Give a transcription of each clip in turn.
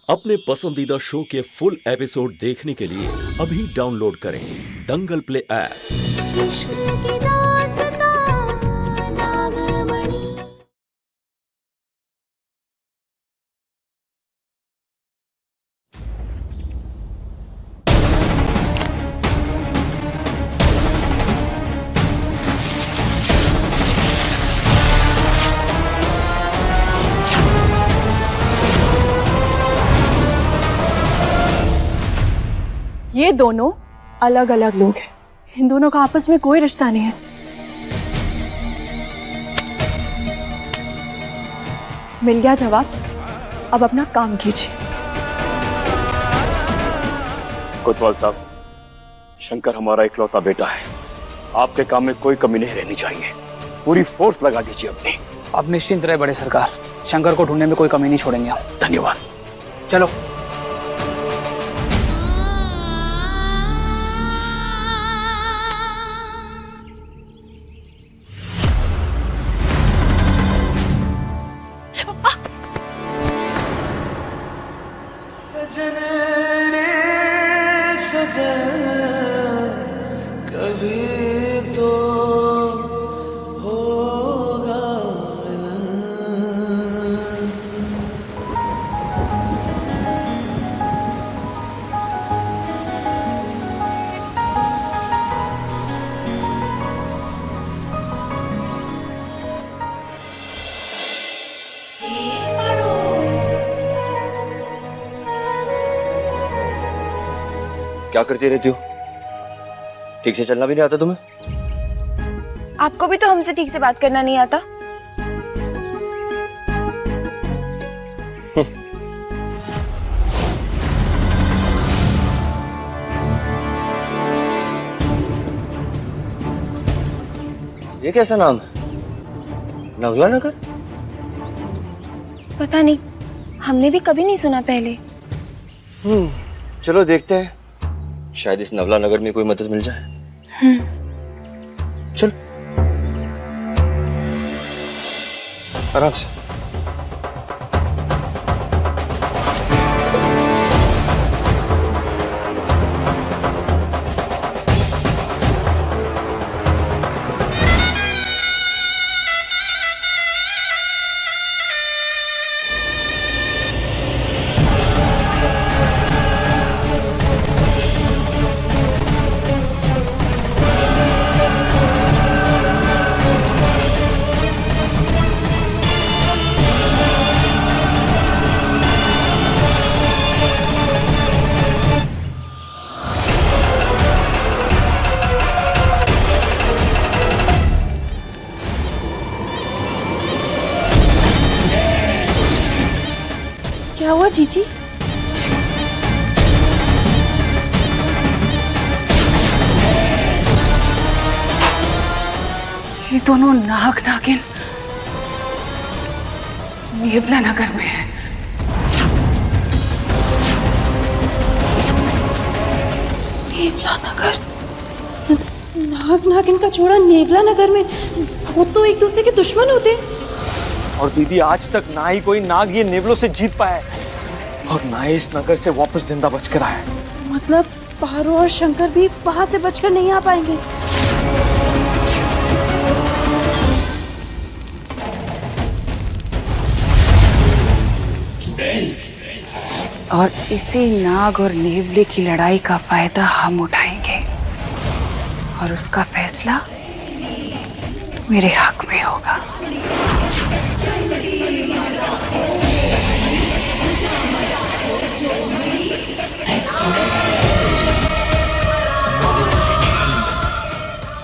अपने पसंदीदा शो के फुल एपिसोड देखने के लिए अभी डाउनलोड करें दंगल प्ले ऐप। ये दोनों अलग अलग लोग हैं। इन दोनों का आपस में कोई रिश्ता नहीं है। मिल गया जवाब, अब अपना काम कीजिए। कोतवाल साहब, शंकर हमारा इकलौता बेटा है। आपके काम में कोई कमी नहीं रहनी चाहिए। पूरी फोर्स लगा दीजिए अपनी। आप निश्चिंत रहे बड़े सरकार, शंकर को ढूंढने में कोई कमी नहीं छोड़ेंगे हम। धन्यवाद। चलो। सजन रे सजन, कभी तो होगा मिलन। क्या करती रहती हो? ठीक से चलना भी नहीं आता तुम्हें? आपको भी तो हमसे ठीक से बात करना नहीं आता। ये कैसा नाम है? नवला नगर? पता नहीं, हमने भी कभी नहीं सुना पहले। चलो देखते हैं, शायद इस नवला नगर में कोई मदद मिल जाए। चल आराम से। क्या हुआ जीजी? ये दोनों नाग नागिन नेवला नगर में है। नेवला नगर? मतलब नाग नागिन का जोड़ा नेवला नगर में? वो तो एक दूसरे के दुश्मन होते हैं। और दीदी, आज तक ना ही कोई नाग ये नेवलों से जीत पाया है और ना ही इस नगर से वापस जिंदा बचकर आया है। मतलब पारो और शंकर भी वहां से बचकर नहीं आ पाएंगे। और इसी नाग और नेवले की लड़ाई का फायदा हम उठाएंगे और उसका फैसला मेरे हक में होगा।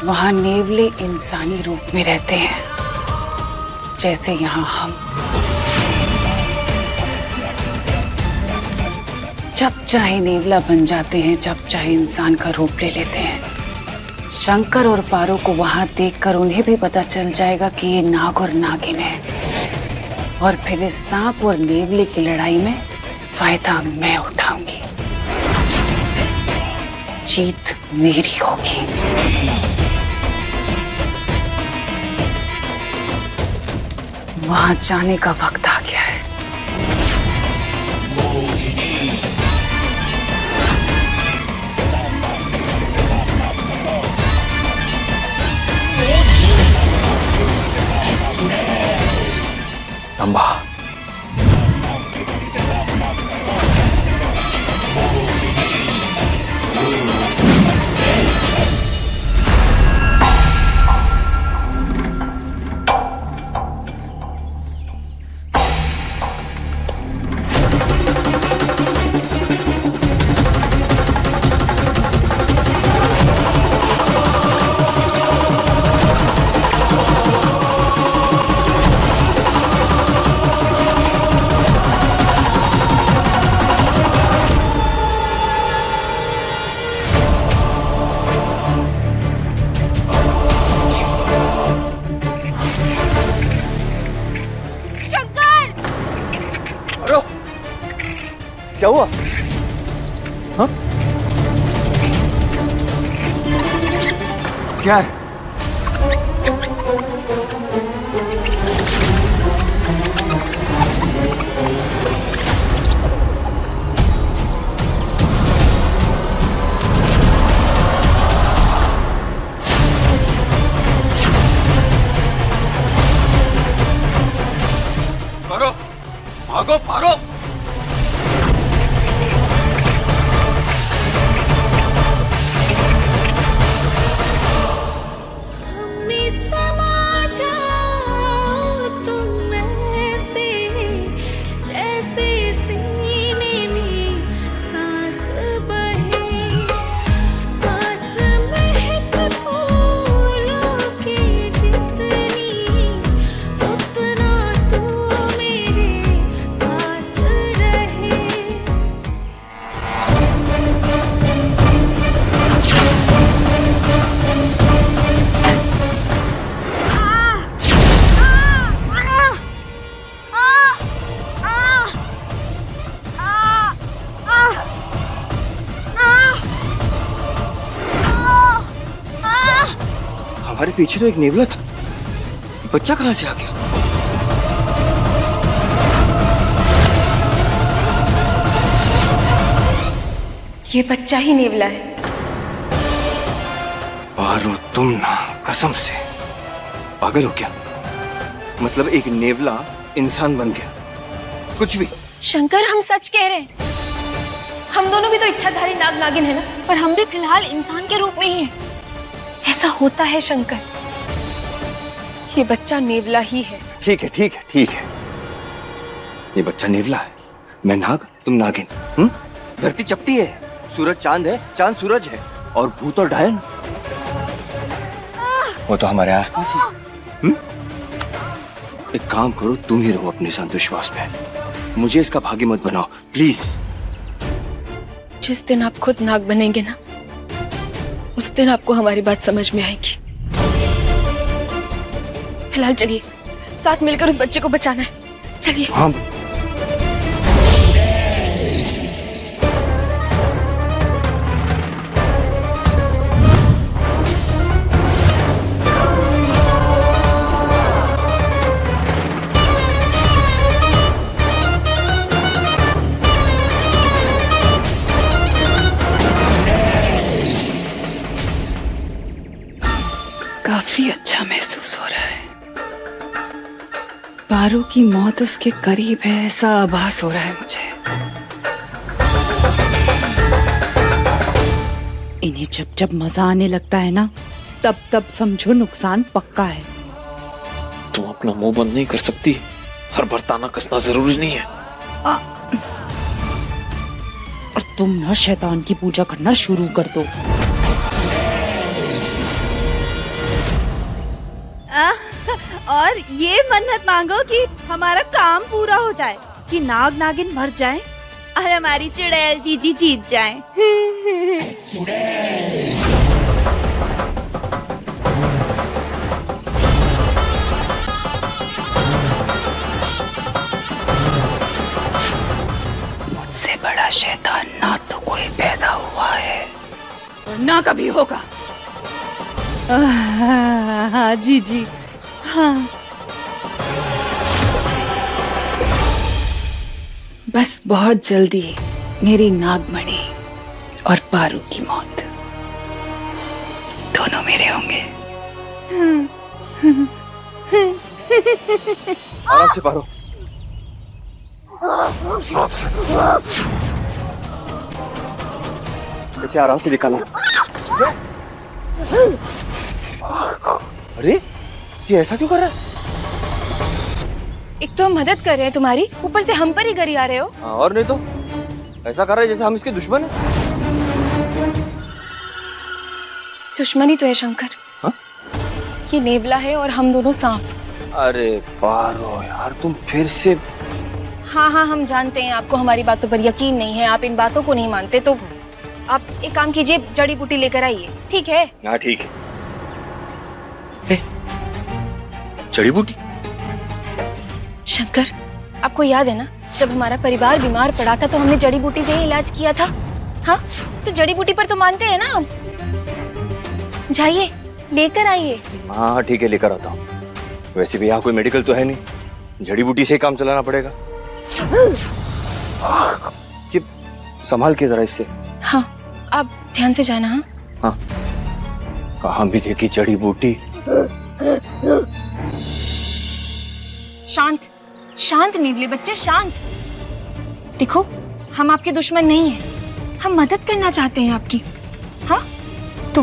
वहां नेवले इंसानी रूप में रहते हैं, जैसे यहाँ हम। जब चाहे नेवला बन जाते हैं, जब चाहे इंसान का रूप ले लेते हैं। शंकर और पारो को वहां देखकर उन्हें भी पता चल जाएगा कि ये नाग और नागिन है, और फिर इस सांप और नेवले की लड़ाई में फायदा मैं उठाऊंगी। जीत मेरी होगी। वहां जाने का वक्त आ गया है। क्या हुआ? हाँ? क्या है? भागो भागो भागो। में समा जाओ तुम ऐसे, जैसे सीने में सांस बहे, पास महक फूलों की जितनी, उतना तू मेरे पास रहे। हमारे पीछे तो एक नेवला था, बच्चा कहाँ से आ गया? ये बच्चा ही नेवला है। पारो तुम ना, कसम से पागल हो क्या? मतलब एक नेवला इंसान बन गया, कुछ भी। शंकर, हम सच कह रहे हैं। हम दोनों भी तो इच्छाधारी नाग नागिन है ना, पर हम भी फिलहाल इंसान के रूप में ही हैं। ऐसा होता है शंकर। ये बच्चा नेवला ही है। ठीक है ठीक है ठीक है, ये बच्चा नेवला है, मैं नाग, तुम नागिन। धरती चपटी है, सूरज चांद है, चांद सूरज है, और भूत और डायन वो तो हमारे आसपास ही। एक काम करो, तुम ही रहो अपने इस अंधविश्वास पे, मुझे इसका भागी मत बनाओ प्लीज। जिस दिन आप खुद नाग बनेंगे ना, उस दिन आपको हमारी बात समझ में आएगी। फिलहाल चलिए, साथ मिलकर उस बच्चे को बचाना है। चलिए। हाँ। काफी अच्छा महसूस हो रहा है। पारो की मौत उसके करीब है, ऐसा आभास हो रहा है मुझे। इन्हें जब जब मजा आने लगता है ना, तब तब समझो नुकसान पक्का है। तुम अपना मुंह बंद नहीं कर सकती, हर बार ताना कसना जरूरी नहीं है। और तुम ना शैतान की पूजा करना शुरू कर दो। और ये मन्नत मांगो कि हमारा काम पूरा हो जाए, कि नाग नागिन मर जाए और हमारी चुड़ैल जीजी जीत जाए। मुझसे बड़ा शैतान ना तो कोई पैदा हुआ है और ना कभी होगा। हाँ जीजी, हाँ। बस बहुत जल्दी मेरी नागमणि और पारू की मौत दोनों मेरे होंगे। आराम से पारो। इसे आराम से निकालो। अरे ये ऐसा क्यों कर रहा है? एक तो हम मदद कर रहे हैं तुम्हारी, ऊपर से हम पर ही गरी आ रहे हो। हाँ, और नहीं तो ऐसा कर रहा है जैसे हम इसके दुश्मन हैं। दुश्मनी तो है शंकर। हाँ? ये नेवला है और हम दोनों सांप। अरे पारो यार, तुम फिर से। हाँ हाँ, हम जानते हैं आपको हमारी बातों पर यकीन नहीं है, आप इन बातों को नहीं मानते, तो आप एक काम कीजिए, जड़ी बूटी लेकर आइए। ठीक है? हाँ ठीक है। जड़ी बूटी? शंकर, आपको याद है ना, जब हमारा परिवार बीमार पड़ा था तो हमने जड़ी बूटी से ही इलाज किया था। हाँ, तो जड़ी बूटी पर तो मानते हैं ना आप। जाइए लेकर आइए। हाँ ठीक है, लेकर आता हूँ। वैसे भी यहाँ कोई मेडिकल तो है नहीं, जड़ी बूटी से ही काम चलाना पड़ेगा। ये संभाल के जरा इससे। हाँ, आप ध्यान से जाना। हाँ हाँ, कहाँ मिलेगी जड़ी बूटी? शांत शांत नेवले बच्चे, शांत। देखो, हम आपके दुश्मन नहीं हैं, हम मदद करना चाहते हैं आपकी। हाँ तो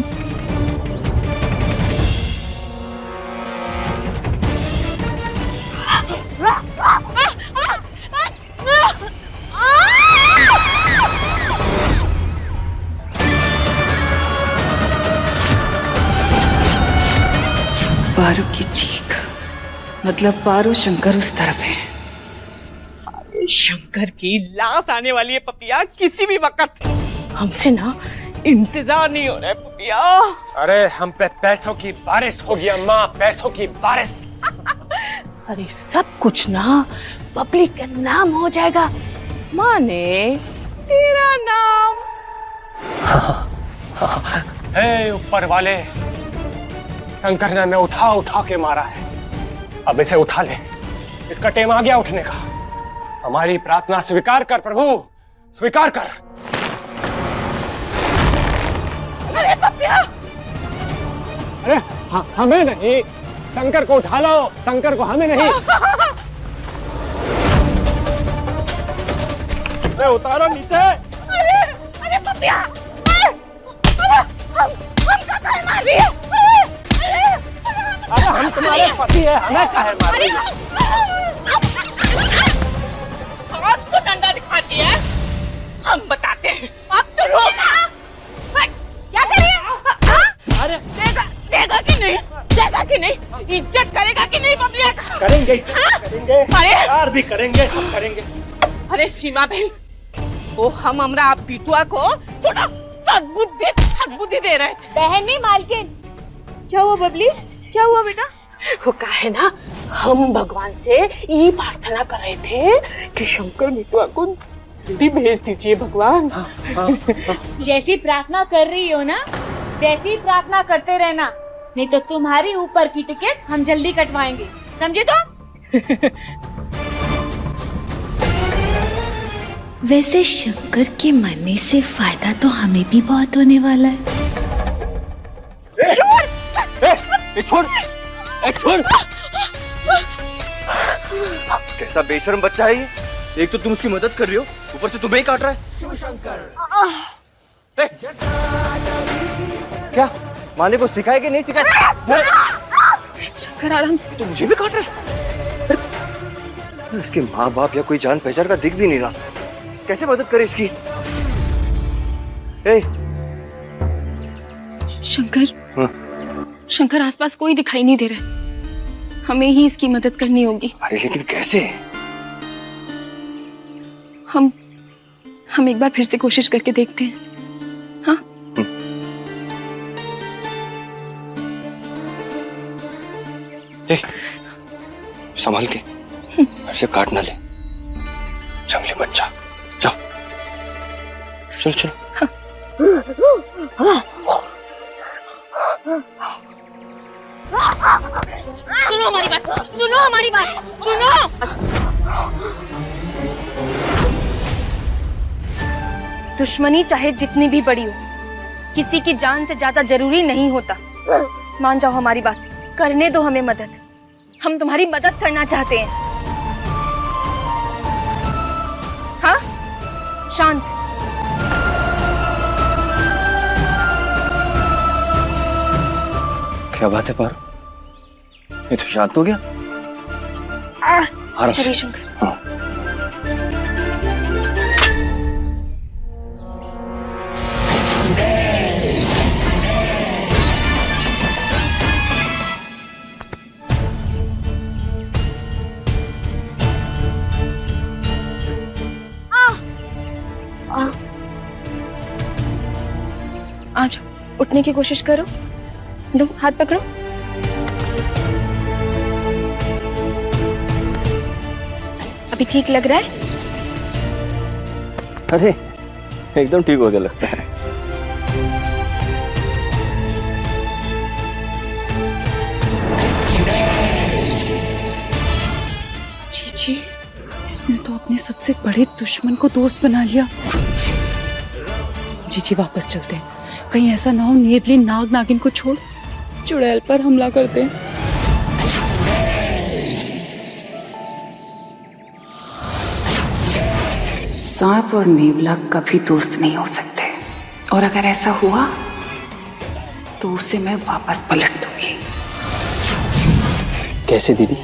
पारो की चीख, मतलब पारो शंकर उस तरफ है। शंकर की लाश आने वाली है पपिया, किसी भी वक्त। हमसे ना इंतजार नहीं हो रहा है पपिया। अरे हम पे पैसों की बारिश होगी अम्मा, पैसों की बारिश। अरे सब कुछ ना पब्लिक का नाम हो जाएगा, माने तेरा नाम। हे ऊपर वाले, शंकर ने हमें उठा उठा के मारा है, अब इसे उठा ले। इसका टेम आ गया उठने का। हमारी प्रार्थना स्वीकार कर प्रभु, स्वीकार कर। अरे पपिया, अरे हमें नहीं, शंकर को उठा लो, शंकर को, हमें नहीं। अरे उतारो नीचे। अरे पपिया, हमका काहे मार रही है? अरे हम तुम्हारे पति है, हमें काहे मार रही है? सास को डंडा दिखाती है, हम बताते हैं। अब तो रोक। क्या करिए? अरे देगा कि नहीं? देगा कि नहीं? इज्जत करेगा कि नहीं पब्लिक? करेंगे, करेंगे। अरे यार भी करेंगे, सब करेंगे। अरे सीमा बहन, वो हम हमरा बिटुआ को थोड़ा सद्बुद्धि दे रहे थे। बहन नहीं मालकिन। क्या हुआ बबली, क्या हुआ बेटा? वो का है ना, हम भगवान से ये प्रार्थना कर रहे थे कि शंकर बिटुआ को जल्दी भेज दीजिए भगवान। जैसी प्रार्थना कर रही हो ना, वैसी प्रार्थना करते रहना, नहीं तो तुम्हारी ऊपर की टिकट हम जल्दी कटवाएंगे, समझे तो? वैसे शंकर के मरने से फायदा तो हमें भी बहुत होने वाला है। छोड़, छोड़। कैसा बेशर्म बच्चा है ये? एक तो तुम उसकी मदद कर रही हो, ऊपर से तुम्हें ही काट रहा है। क्या माने को सिखाए कि नहीं सिखाए? शंकर आराम से। तो मुझे भी काट रहा है। इसके माँ बाप या कोई जान पहचान का दिख भी नहीं रहा, कैसे मदद करे इसकी? शंकर, हाँ? शंकर आसपास कोई दिखाई नहीं दे रहा, हमें ही इसकी मदद करनी होगी। अरे लेकिन कैसे? हम एक बार फिर से कोशिश करके देखते हैं। हाँ? संभाल के, ऐसे काट ना ले, जंगली बच्चा। जाओ, चलो चलो। सुनो हमारी बात, सुनो हमारी बात, सुनो। दुश्मनी चाहे जितनी भी बड़ी हो, किसी की जान से ज्यादा जरूरी नहीं होता। मान जाओ हमारी बात, करने दो हमें मदद, हम तुम्हारी मदद करना चाहते हैं। हाँ, शांत। क्या बात है पारो, ये तो शांत हो गया। चलिए शंकर। हाँ। आ जाओ, उठने की कोशिश करो। लो, हाथ पकड़ो। अभी ठीक लग रहा है? अरे एकदम ठीक हो गया लगता है। जी, इसने तो अपने सबसे बड़े दुश्मन को दोस्त बना लिया। जी वापस चलते हैं, कहीं ऐसा ना हो नेवली नाग नागिन को छोड़ चुड़ैल पर हमला कर दे। सांप और नेवला कभी दोस्त नहीं हो सकते, और अगर ऐसा हुआ तो उसे मैं वापस पलट दूंगी। कैसे दीदी?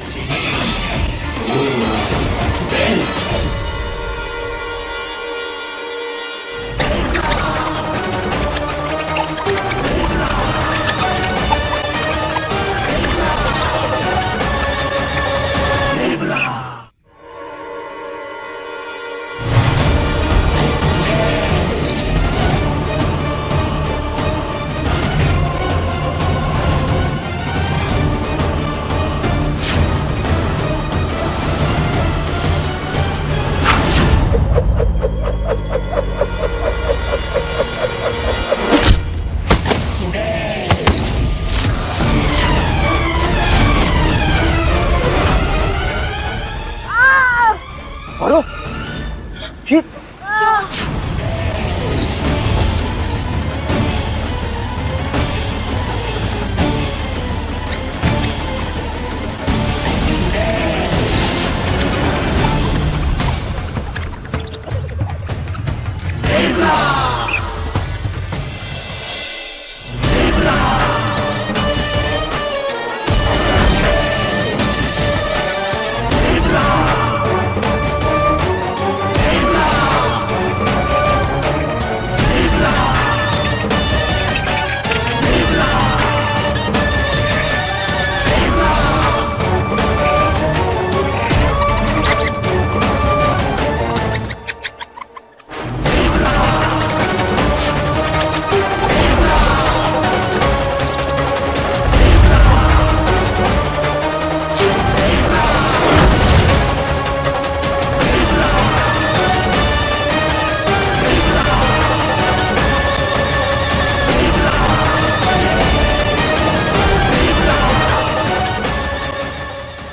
पारो, ये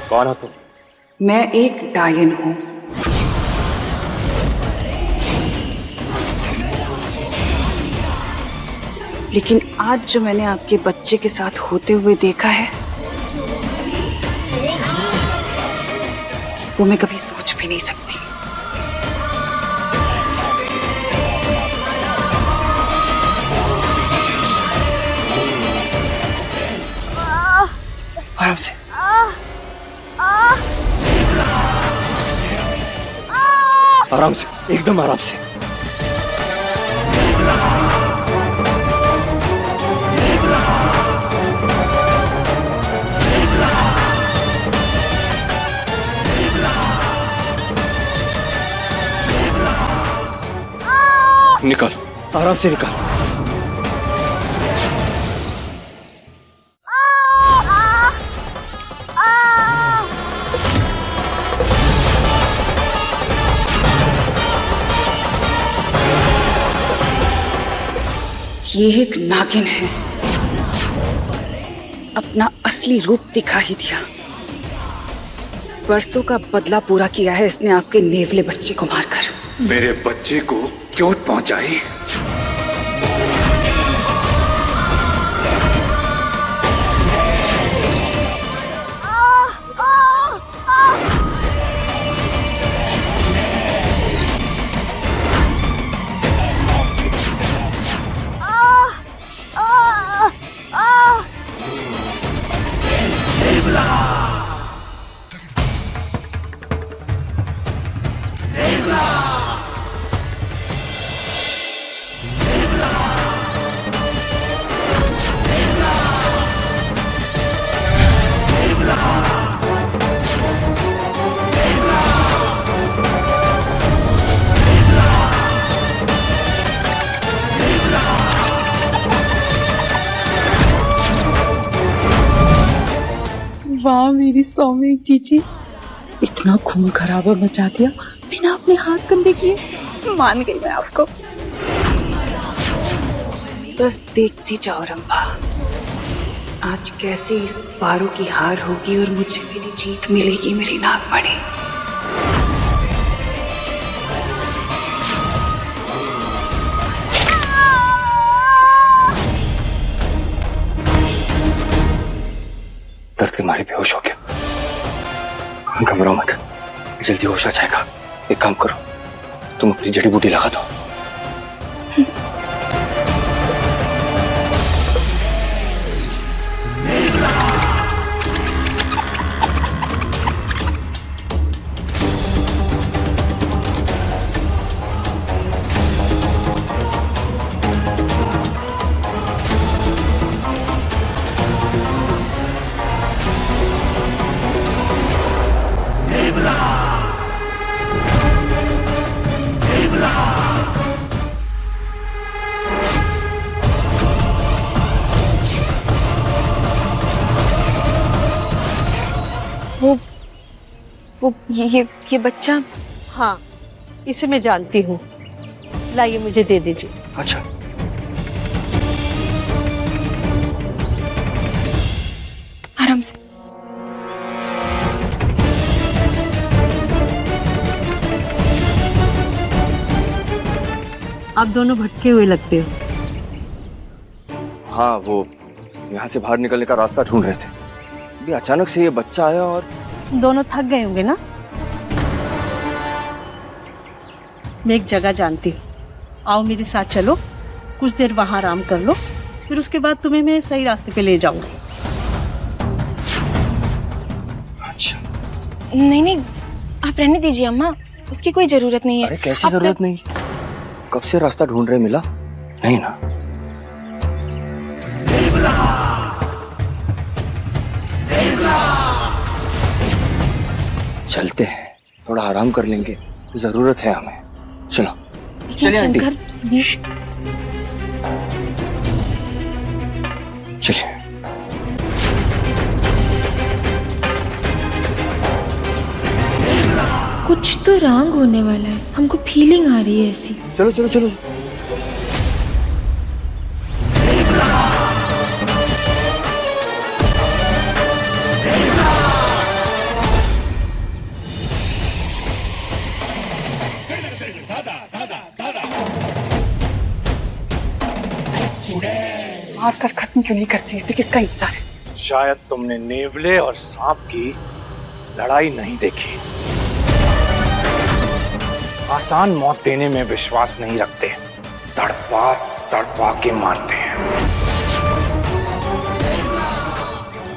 कौन हो तुम? मैं एक डायन हूं। लेकिन आज जो मैंने आपके बच्चे के साथ होते हुए देखा है, वो मैं कभी सोच भी नहीं सकती। आराम से। आराम से, एकदम आराम से। निकाल, आराम से निकाल। ये एक नागिन है, अपना असली रूप दिखा ही दिया। बरसों का बदला पूरा किया है इसने आपके नेवले बच्चे को मारकर। मेरे बच्चे को चोट पहुंचाई। वाह मेरी सौम्य जीजी, इतना खून खराबा मचा दिया बिना अपने हाथ गंदे किए। मान गई मैं आपको। बस देखती जाओ रंभा, आज कैसे इस पारो की हार होगी और मुझे मेरी जीत मिलेगी, मेरी नागमणि। दर्द के मारे बेहोश हो गया। घबराओ मत, जल्दी होश आ जाएगा। एक काम करो, तुम अपनी जड़ी बूटी लगा दो। ये बच्चा। हाँ, इसे मैं जानती हूँ। लाइए मुझे दे दीजिए। अच्छा, आराम से। आप दोनों भटके हुए लगते हो। हाँ वो यहाँ से बाहर निकलने का रास्ता ढूंढ रहे थे, अभी अचानक से ये बच्चा आया और दोनों थक गए होंगे ना। मैं एक जगह जानती हूँ, आओ मेरे साथ चलो, कुछ देर वहां आराम कर लो, फिर उसके बाद तुम्हें मैं सही रास्ते पे ले जाऊंगी। अच्छा। नहीं, आप रहने दीजिए अम्मा, उसकी कोई जरूरत नहीं है। अरे कैसी जरूरत नहीं, कब से रास्ता ढूंढ रहे, मिला नहीं ना। चलते हैं, थोड़ा आराम कर लेंगे, जरूरत है हमें। चलो चलिए आंटी। चलिए कुछ तो रॉन्ग होने वाला है, हमको फीलिंग आ रही है ऐसी। चलो चलो चलो। मार कर खत्म क्यों नहीं करते, इसे किसका इंतजार है? शायद तुमने नेवले और सांप की लड़ाई नहीं देखी। आसान मौत देने में विश्वास नहीं रखते, तड़पा तड़पा के मारते हैं।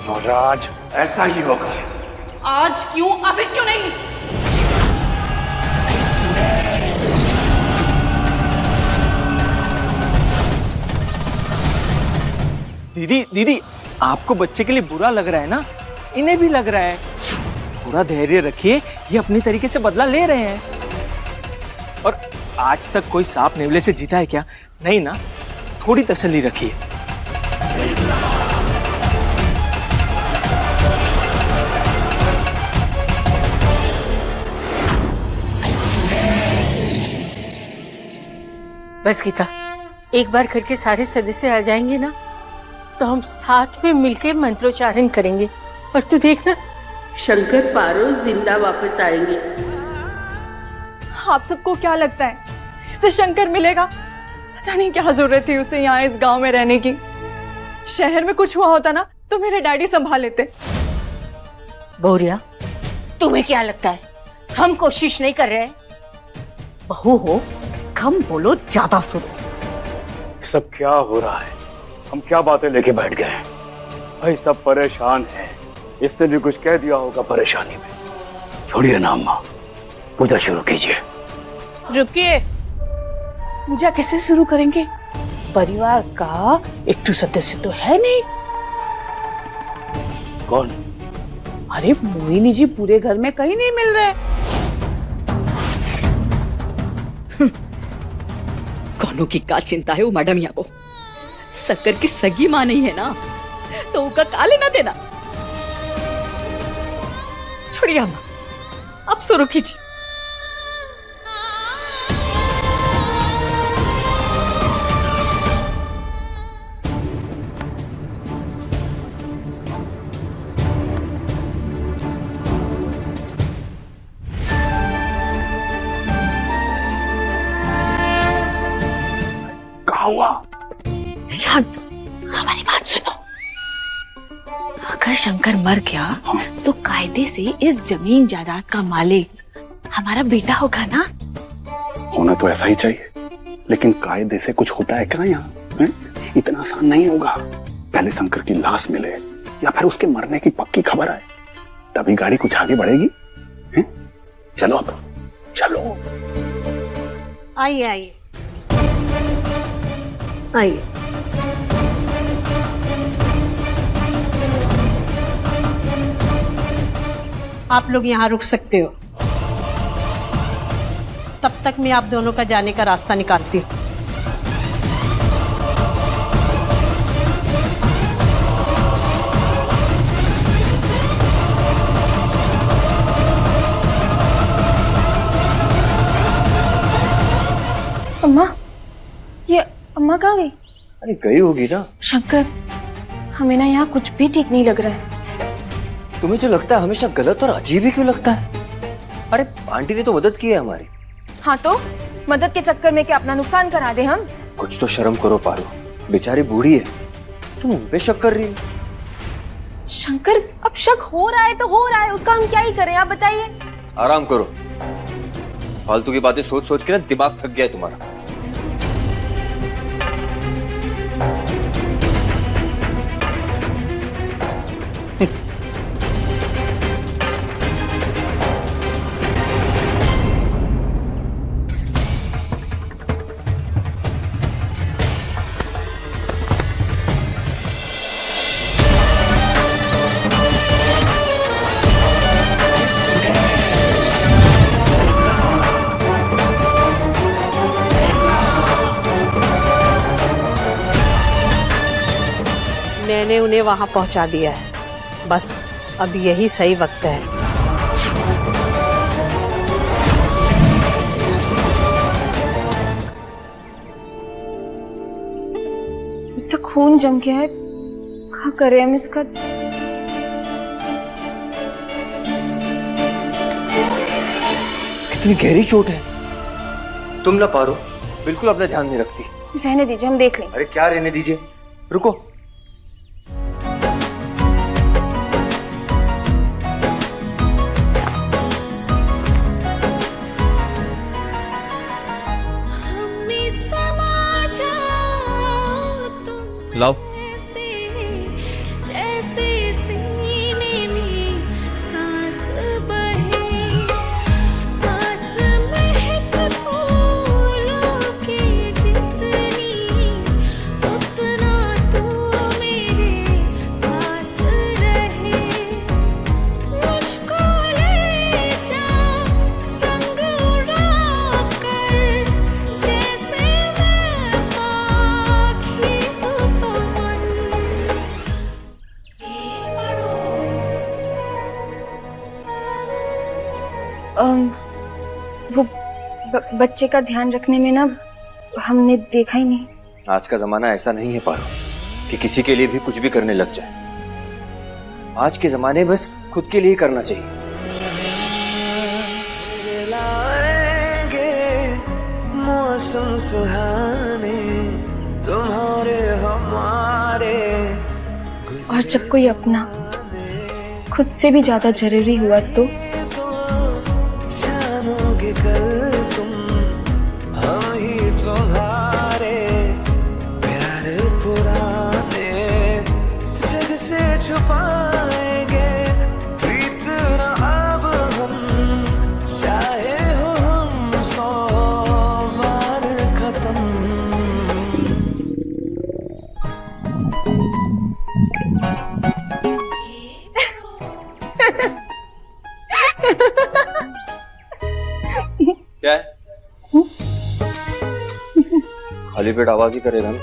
और आज ऐसा ही होगा। आज क्यों, अभी क्यों नहीं? दीदी आपको बच्चे के लिए बुरा लग रहा है ना, इन्हें भी लग रहा है। पूरा धैर्य रखिए, ये अपनी तरीके से बदला ले रहे हैं। और आज तक कोई सांप नेवले से जीता है क्या? नहीं ना, थोड़ी तसल्ली रखिए। बस गीता, एक बार घर के सारे सदस्य आ जाएंगे ना, तो हम साथ में मिलकर मंत्रोच्चारण करेंगे, और तू देखना शंकर पारो जिंदा वापस आएंगे। आप सबको क्या लगता है इससे शंकर मिलेगा? पता नहीं क्या जरूरत थी उसे यहाँ इस गांव में रहने की। शहर में कुछ हुआ होता ना तो मेरे डैडी संभाल लेते। बोरिया, तुम्हें क्या लगता है हम कोशिश नहीं कर रहे? बहू हो, कम बोलो, ज्यादा सुनो। सब क्या हो रहा है? हम क्या बातें लेके बैठ गए हैं? भाई सब परेशान हैं, इसने भी कुछ कह दिया होगा परेशानी में। छोड़िए ना अम्मा, पूजा शुरू कीजिए। रुकिए, पूजा कैसे शुरू करेंगे? परिवार का एक तो सदस्य तो है नहीं। कौन? अरे मोहिनी जी पूरे घर में कहीं नहीं मिल रहे। कौनों की का चिंता है वो मैडम यहाँ को? शक्कर की सगी माँ नहीं है ना, तो उनका का लेना देना। छोड़िए अम्मा, अब शुरू कीजिए। हुआ? शांत, हमारी बात सुनो। अगर शंकर मर गया तो कायदे से इस जमीन जायदाद का मालिक हमारा बेटा होगा ना? होना तो ऐसा ही चाहिए, लेकिन कायदे से कुछ होता है क्या यहाँ? इतना आसान नहीं होगा। पहले शंकर की लाश मिले या फिर उसके मरने की पक्की खबर आए, तभी गाड़ी कुछ आगे बढ़ेगी। चलो अब चलो। आइए आइए आइए। आप लोग यहाँ रुक सकते हो, तब तक मैं आप दोनों का जाने का रास्ता निकालती हूँ। अम्मा, ये अम्मा कहाँ गई? अरे गई होगी ना। शंकर, हमें ना यहाँ कुछ भी ठीक नहीं लग रहा है। तुम्हें जो लगता है हमेशा गलत और अजीब ही क्यों लगता है? अरे आंटी ने तो मदद की है हमारी। हाँ तो मदद के चक्कर में क्या अपना नुकसान करा दे हम? कुछ तो शर्म करो पारो, बेचारी बूढ़ी है, तुम उन पे शक कर रही हो। शंकर, अब शक हो रहा है तो हो रहा है, उसका हम क्या ही करें, आप बताइए। आराम करो, फालतू की बातें सोच सोच के ना दिमाग थक गया है तुम्हारा। मैंने उन्हें वहां पहुंचा दिया है, बस अब यही सही वक्त है। तो खून जम गया है, क्या करें हम इसका? कितनी गहरी चोट है। तुम ना पारो, बिल्कुल अपना ध्यान नहीं रखती। रहने दीजिए, हम देख लेंगे। अरे क्या रहने दीजिए, रुको। लाओ। वो बच्चे का ध्यान रखने में ना हमने देखा ही नहीं। आज का जमाना ऐसा नहीं है पारो कि किसी के लिए भी कुछ भी करने लग जाए। आज के जमाने बस खुद के लिए करना चाहिए। लाएंगे मौसम सुहाने तुम्हारे हमारे। और जब कोई अपना खुद से भी ज्यादा जरूरी हुआ तो जानोगे कल तुम, हम ही तुम्हारे प्यार पुराने जग से छुपाएंगे। प्रीत न अब हम, चाहे हो हम 100 बार खत्म। क्या है? खाली पेट आवाज ही करेगा ना।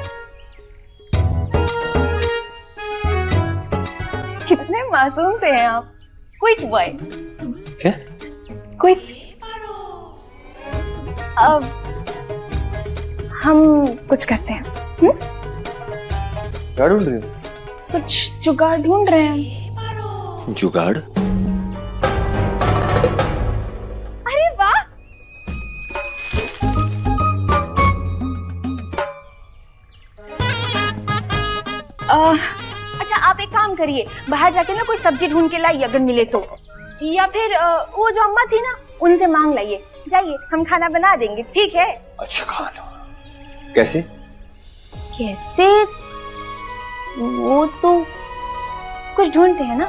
कितने मासूम से हैं आप। Quick boy. क्या? क्विक। अब हम कुछ करते हैं। क्या ढूंढ रही हो? कुछ जुगाड़ ढूंढ रहे हैं। जुगाड़? अरे वाह, अच्छा आप एक काम करिए, बाहर जाके ना कोई सब्जी ढूंढ के लाइए अगर मिले तो, या फिर वो जो अम्मा थी ना उनसे मांग लाइए। जाइए, हम खाना बना देंगे, ठीक है? अच्छा खाना कैसे? कैसे वो तो कुछ ढूंढते हैं ना।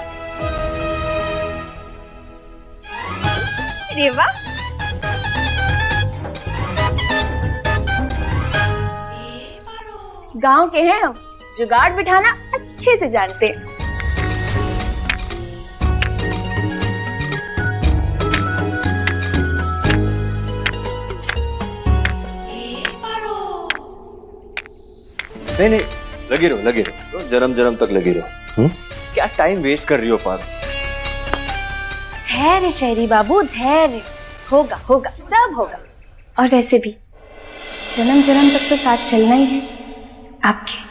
अरे वाह, गांव के हैं हम, जुगाड़ बिठाना अच्छे से जानते हैं। नहीं, लगे रहो, जन्म तक लगे रहो। क्या टाइम वेस्ट कर रही हो पारो? धैर्य शहरी बाबू, धैर्य, होगा होगा, सब होगा। और वैसे भी जन्म तक तो साथ चलना ही है आपके।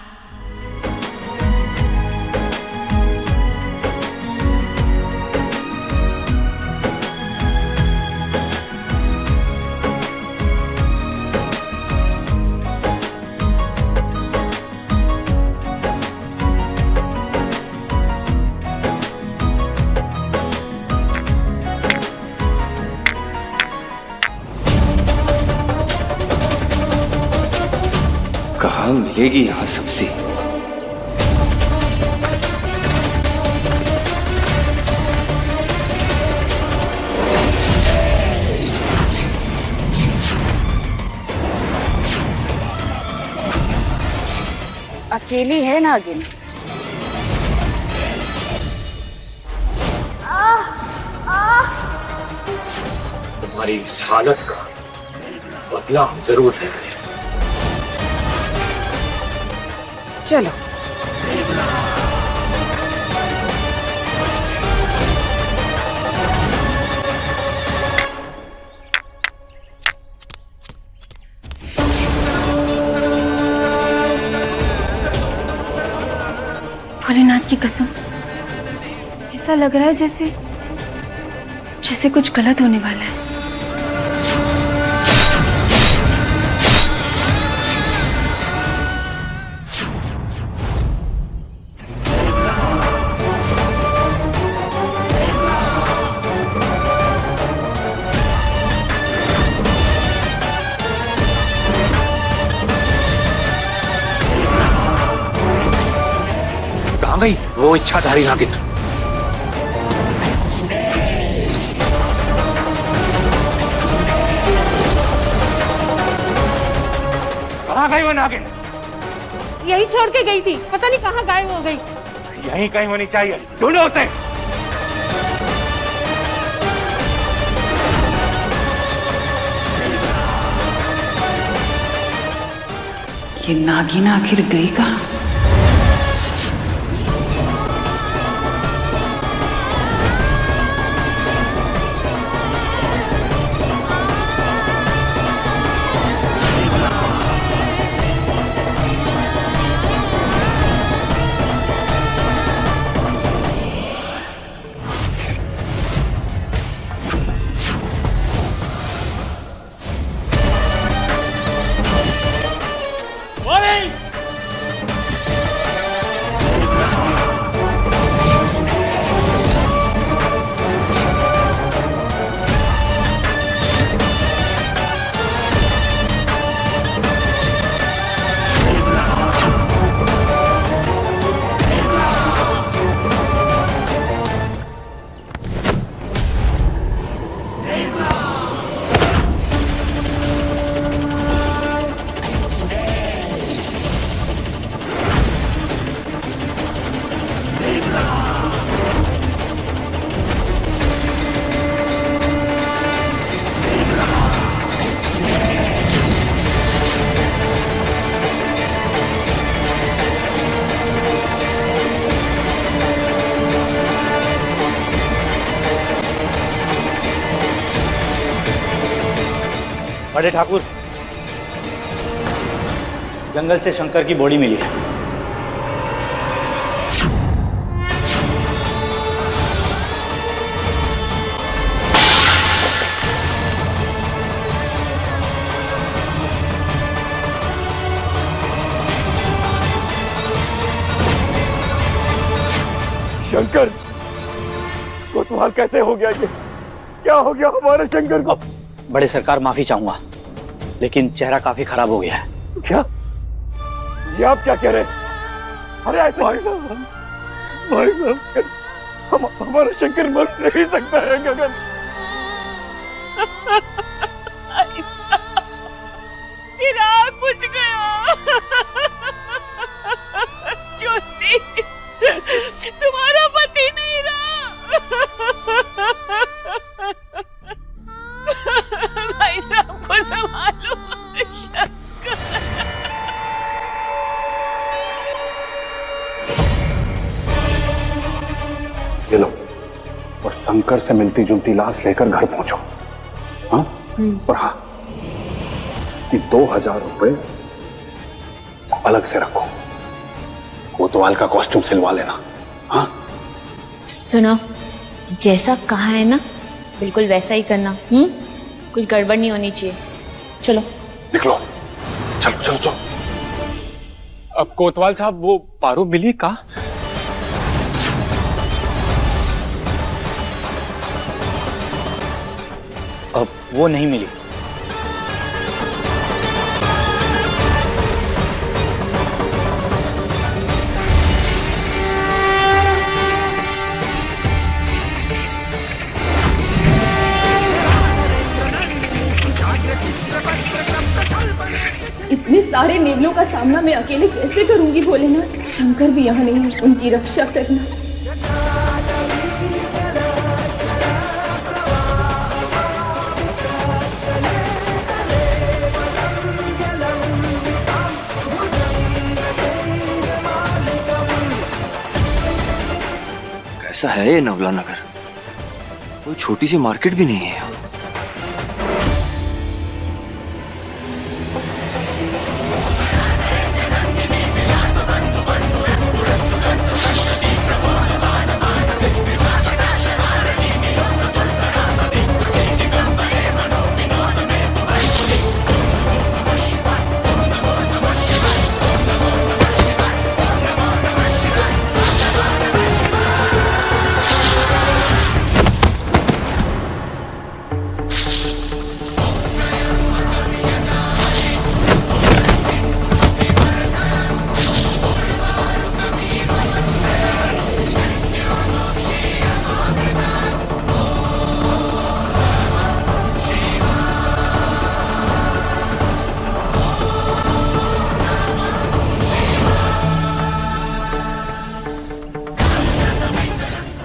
कहाँ मिलेगी यहाँ सब्जी? अकेली है नागिन? तुम्हारी इस हालत का बदला जरूर है। चलो भोलेनाथ की कसम, ऐसा लग रहा है जैसे कुछ गलत होने वाला है। कहाँ गई वो इच्छाधारी नागिन? कहाँ गई वो नागिन? यही छोड़ के गई थी, पता नहीं कहाँ गायब हो गई। यहीं कहीं होनी चाहिए, ढूंढो उसे। ये नागिन आखिर गई कहाँ? बड़े ठाकुर, जंगल से शंकर की बॉडी मिली है। शंकर, कोतवाल कैसे हो गया ये? क्या हो गया हमारे शंकर को? बड़े सरकार माफी चाहूंगा, लेकिन चेहरा काफी खराब हो गया है। क्या? ये आप क्या कह रहे हैं? अरे ऐसे भाई साहब, हमारा शंकर मर नहीं सकता है गगन। चिराग बुझ गया। ज्योति, तुम्हारा पति नहीं रहा। भाई साहब को संभालो। ये लो, और शंकर से मिलती जुलती लाश लेकर घर पहुंचो। हाँ? और हाँ, कि 2000 रुपए अलग से रखो, कोतवाल का कॉस्ट्यूम सिलवा लेना। हाँ? सुनो, जैसा कहा है ना बिल्कुल वैसा ही करना। कुछ गड़बड़ नहीं होनी चाहिए। चलो निकलो, चलो चलो चलो। अब कोतवाल साहब वो पारो मिली का? अब वो नहीं मिली। इतने सारे नेवलों का सामना मैं अकेले कैसे करूंगी भोलेनाथ? शंकर भी यहाँ नहीं है, उनकी रक्षा करना। कैसा है ये नवला नगर? कोई छोटी सी मार्केट भी नहीं है।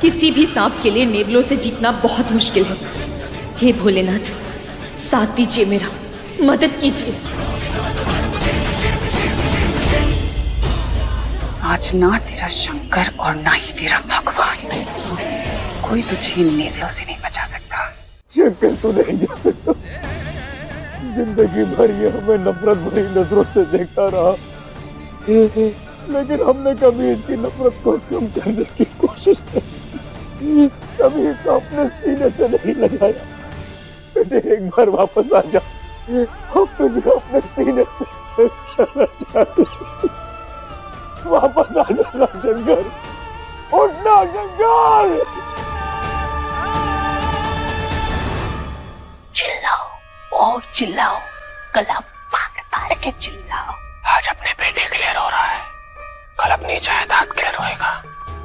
किसी भी सांप के लिए नेवलों से जीतना बहुत मुश्किल है। हे भोलेनाथ, साथ दीजिए मेरा, मदद कीजिए। आज ना तेरा शंकर और ना ही तेरा भगवान, कोई तुझे इन नेवलों से नहीं बचा सकता। शंकर तू नहीं जा सकता। जिंदगी भर ये हमें नफरत भरी नजरों से देखता रहा, लेकिन हमने कभी इसकी नफरत को कम करने की कोशिश नहीं, कभी इसको अपने सीने से नहीं लगाया। बेटे एक बार वापस आ जा, हम तुझे अपने सीने से लगाना चाहते। वापस आ जाना शंकर, उठना शंकर। चिल्लाओ और चिल्लाओ, गला फाड़ फाड़ के चिल्लाओ। आज अपने बेटे क्लियर हो रहा है, कल अपनी जायदाद क्लियर होएगा।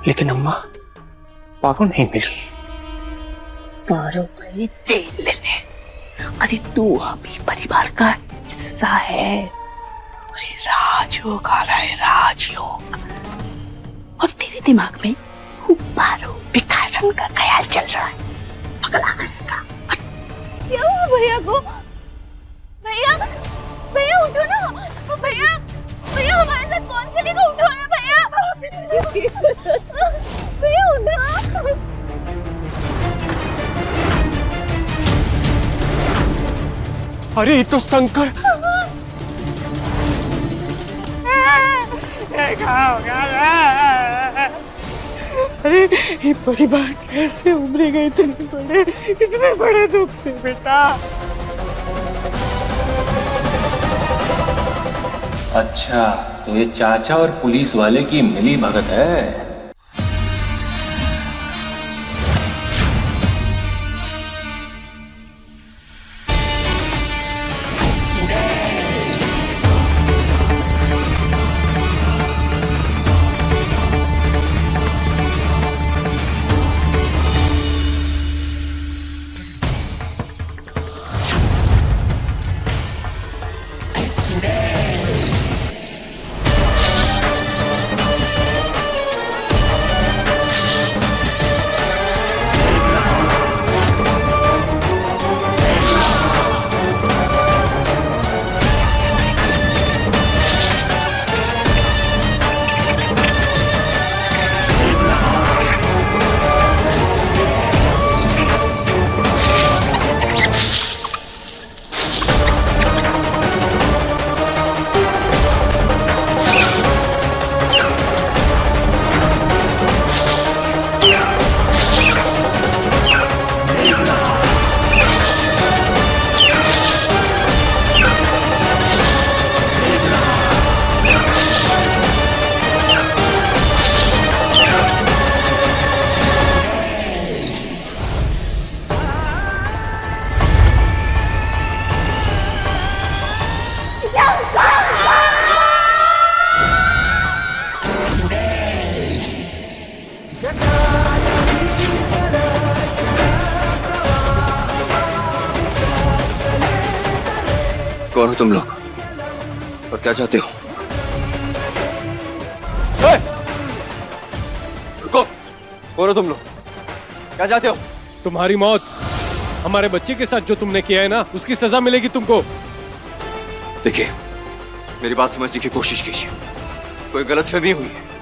लेकिन अम्मा, पारो नहीं मिली। पारो गई तेल लेने। अरे तू अभी परिवार का हिस्सा है। अरे राजयोग आ रहा है, राजयोग। और तेरे दिमाग में पारो भिखारन का ख्याल चल रहा है। पगला रहेगा। क्या हुआ भैया को? भैया, भैया उठो ना। भैया, भैया हमारे साथ कौन चलेगा? उठो ना भैया। भैया उठो। अरे ये तो शंकर। अरे ये परिवार कैसे उभरेगा इतने बड़े दुख से बेटा? अच्छा, तो ये चाचा और पुलिस वाले की मिली भगत है। कौन हो तुम लोग और क्या चाहते हो? रुको, कौन हो तुम लोग, क्या चाहते हो? तुम्हारी मौत, हमारे बच्चे के साथ जो तुमने किया है ना, उसकी सजा मिलेगी तुमको। देखिए, मेरी बात समझने की कोशिश कीजिए। कोई गलतफहमी हुई है।